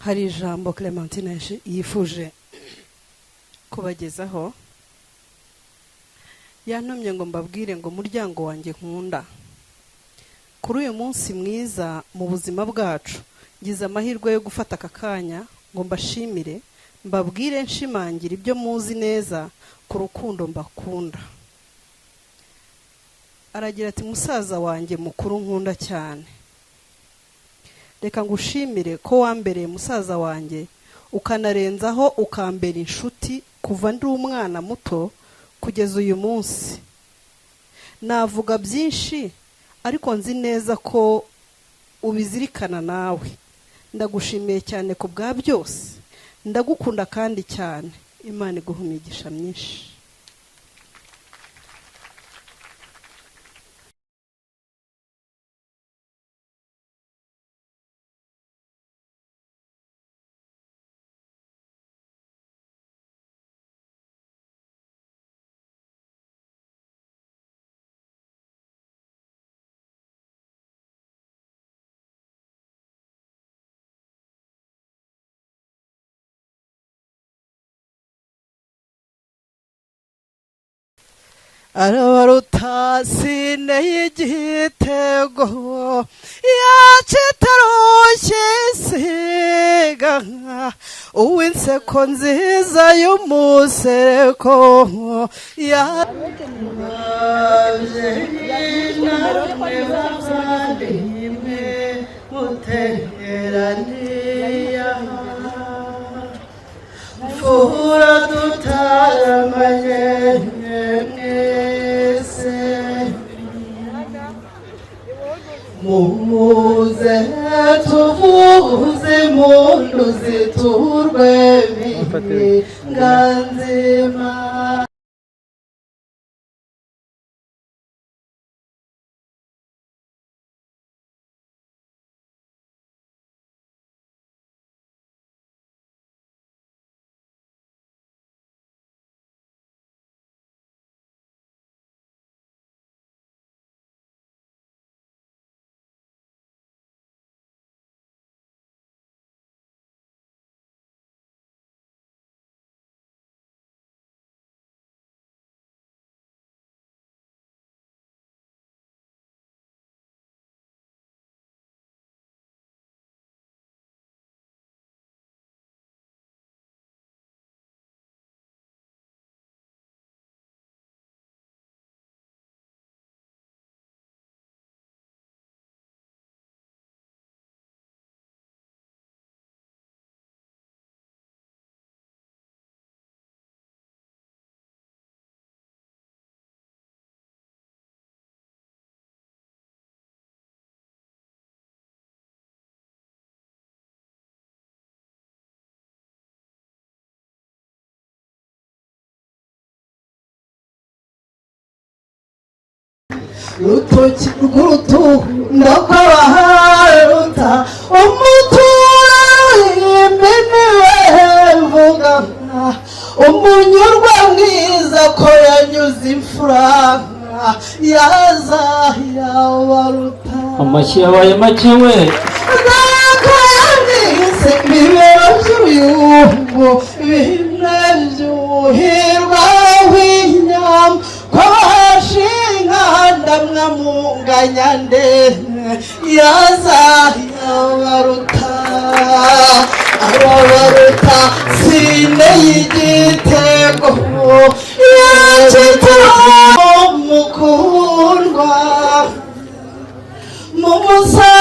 hari ijambo Clementine yifuje kubagezaho. Yantumye ngo mbabwire ngo muryango wanjye nkunda, kuri uyu munsi mwiza mu buzima bwacu ngize amahirwe yo gufata aka kanya ngo mbashimire, mbabwire nshimangira ibyo muzi neza ku rukundo mbakunda. Aragira ati musaza wanjye mukuru nkunda cyane, reka ngushimire ko wambereye musaza wanjye ukanarenzaho ukambera inshuti kuva ndi umwana muto kugeza uyu munsi. Navuga byinshi ariko nzi neza ko ubizirikana nawe. Ndagushimiye cyane ku bwa byose, ndagukunda kandi cyane. Imana iguhe imigisha myinshi. Arabaruta sineye igitego yacitarushye isiga, uw'inseko nziza y'umusereko yaje y'inamwe muteraniya fura dutaramanye muze tuvuze impundu ziturwe nganzima. Rutoki rw'urutundo rw'abaharuta umutura w'imbenewe vuga umunyurwa mwiza ko yanyuze imfura yazahira baruta. Amashyi yabaye make we nakayandise bibero by'uyungu bimwe byuhirwa w'inyama kwashinga ndamwamunganya nde yazahira baruta. Arabaruta sineye igitego yacitiraho mukundwa mu musa